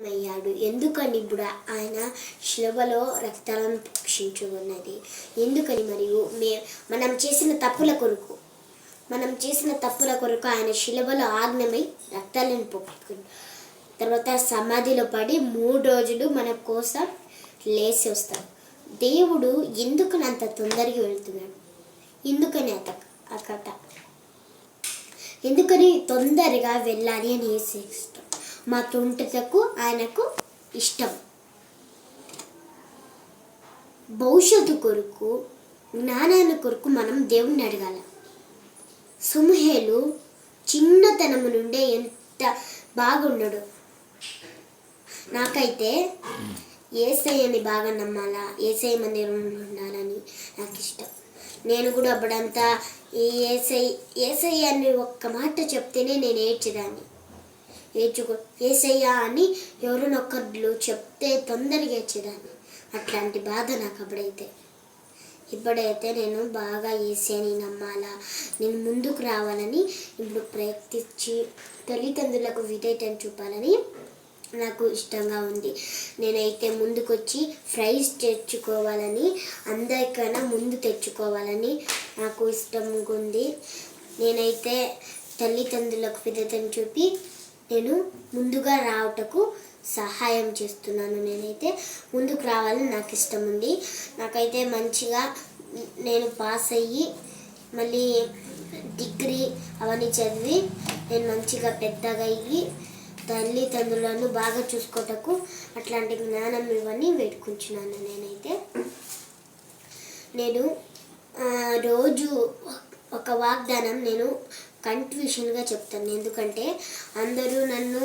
అయ్యాడు. ఎందుకని ఇప్పుడు ఆయన శిలువలో రక్తాలను ప్రోక్షించుకున్నది ఎందుకని? మరియు మనం చేసిన తప్పుల కొరకు ఆయన శిలువలో ఆజ్ఞమై రక్తాలను పొక్కుని తర్వాత సమాధిలో పడి 3 రోజులు మన కోసం లేచి వస్తాడు. దేవుడు ఎందుకని అంత తొందరగా వెళ్తున్నాడు? ఎందుకని అక్కడ ఎందుకని తొందరగా వెళ్ళాలి అని ఇష్టం. మా తొంటకు ఆయనకు ఇష్టం. భవిష్యత్తు కొరకు జ్ఞానాన్ని కొరకు మనం దేవుణ్ణి అడగాల. సమూయేలు చిన్నతనము నుండే ఎంత బాగున్నాడు. నాకైతే యేసయ్యని బాగా నమ్మాలా, యేసయ్య మందిరంలో ఉండాలని నాకు ఇష్టం. నేను కూడా అప్పుడంతా ఈ యేసయ్య అని ఒక్క మాట చెప్తేనే నేను ఏడ్చేదాన్ని. యేసయ్య అని ఎవరినొక్కరు చెప్తే తొందరగా ఏడ్చేదాన్ని. అట్లాంటి బాధ నాకు ఇప్పుడైతే నేను బాగా యేసయ్యని నమ్మాలా, నేను ముందుకు రావాలని ఇప్పుడు ప్రయత్నించి తల్లిదండ్రులకు విధేయతను చూపాలని నాకు ఇష్టంగా ఉంది. నేనైతే ముందుకొచ్చి ప్రైజ్ తెచ్చుకోవాలని, అందరికైనా ముందు తెచ్చుకోవాలని నాకు ఇష్టంగా ఉంది. నేనైతే తల్లిదండ్రులకు విధేయతను చూపి నేను ముందుగా రావటకు సహాయం చేస్తున్నాను. నేనైతే ముందుకు రావాలని నాకు ఇష్టం ఉంది. నాకైతే మంచిగా నేను పాస్ అయ్యి మళ్ళీ డిగ్రీ అవన్నీ చదివి నేను మంచిగా పెద్దగా అయ్యి తల్లిదండ్రులను బాగా చూసుకోటకు అట్లాంటి జ్ఞానం ఇవన్నీ వేడుకుంటున్నాను. నేను రోజు ఒక వాగ్దానం నేను కన్ఫ్యూషన్గా చెప్తాను. ఎందుకంటే అందరూ నన్ను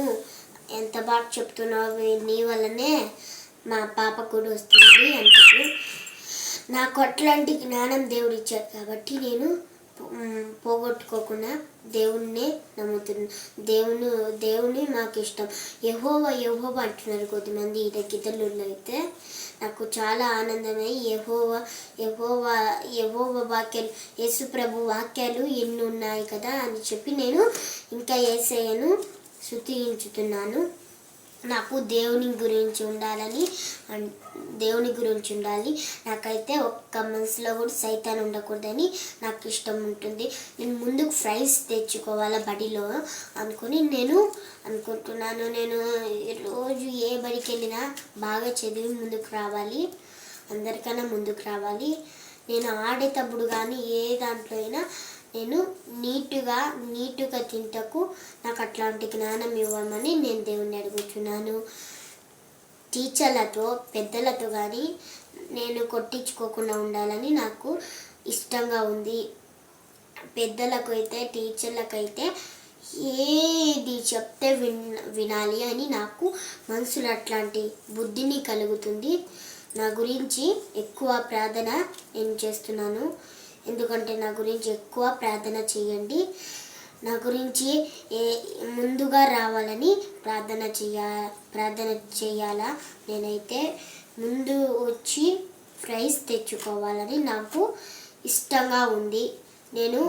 ఎంత బాగా చెప్తున్నావు, నీ వల్లనే మా పాప కూడా వస్తుంది అంటారు. నాకు అట్లాంటి జ్ఞానం దేవుడు ఇచ్చాడు కాబట్టి నేను పోగొట్టుకోకుండా దేవుణ్ణే నమ్ముతున్నాను. దేవుని నాకు ఇష్టం. యెహోవా అంటున్నారు కొద్దిమంది ఇతరులు. అయితే నాకు చాలా ఆనందమై యెహోవా వాక్యాలు, యేసు ప్రభు వాక్యాలు ఎన్ని ఉన్నాయి కదా అని చెప్పి నేను ఇంకా యేసయ్యను స్తుతించుతున్నాను. నాకు దేవుని గురించి ఉండాలి. నాకైతే ఒక్క మనసులో కూడా సైతాన్ ఉండకూడదని నాకు ఇష్టం ఉంటుంది. నేను ముందుకు ప్రైజ్ తెచ్చుకోవాలా బడిలో అనుకుని నేను అనుకుంటున్నాను. నేను రోజు ఏ బడికి వెళ్ళినా బాగా చదివి ముందుకు రావాలి, అందరికన్నా ముందుకు రావాలి. నేను ఆడేటప్పుడు కానీ ఏ దాంట్లో అయినా నేను నీటుగా తింటకు నాకు అట్లాంటి జ్ఞానం ఇవ్వమని నేను దేవుణ్ణి అడుగుతున్నాను. టీచర్లతో పెద్దలతో కానీ నేను కొట్టించుకోకుండా ఉండాలని నాకు ఇష్టంగా ఉంది. పెద్దలకు అయితే టీచర్లకైతే ఏది చెప్తే వినాలి అని నాకు మనసులో అట్లాంటి బుద్ధిని కలుగుతుంది. నా గురించి ఎక్కువ ప్రార్థన నేను చేస్తున్నాను. ఎందుకంటే నా గురించి ఎక్కువ ప్రార్థన చేయండి. నా గురించి ముందుగా రావాలని ప్రార్థన చేయాలా. నేనైతే ముందు వచ్చి ప్రైజ్ తెచ్చుకోవాలని నాకు ఇష్టంగా ఉంది. నేను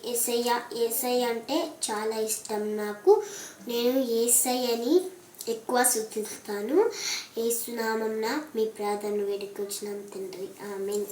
యేసయ్య అంటే చాలా ఇష్టం నాకు. నేను యేసయ్యని ఎక్కువ స్తుతిస్తాను. యేసు నామమున మీ ప్రార్థన వేడుకొచ్చున్నాం తండ్రి. ఆమేన్.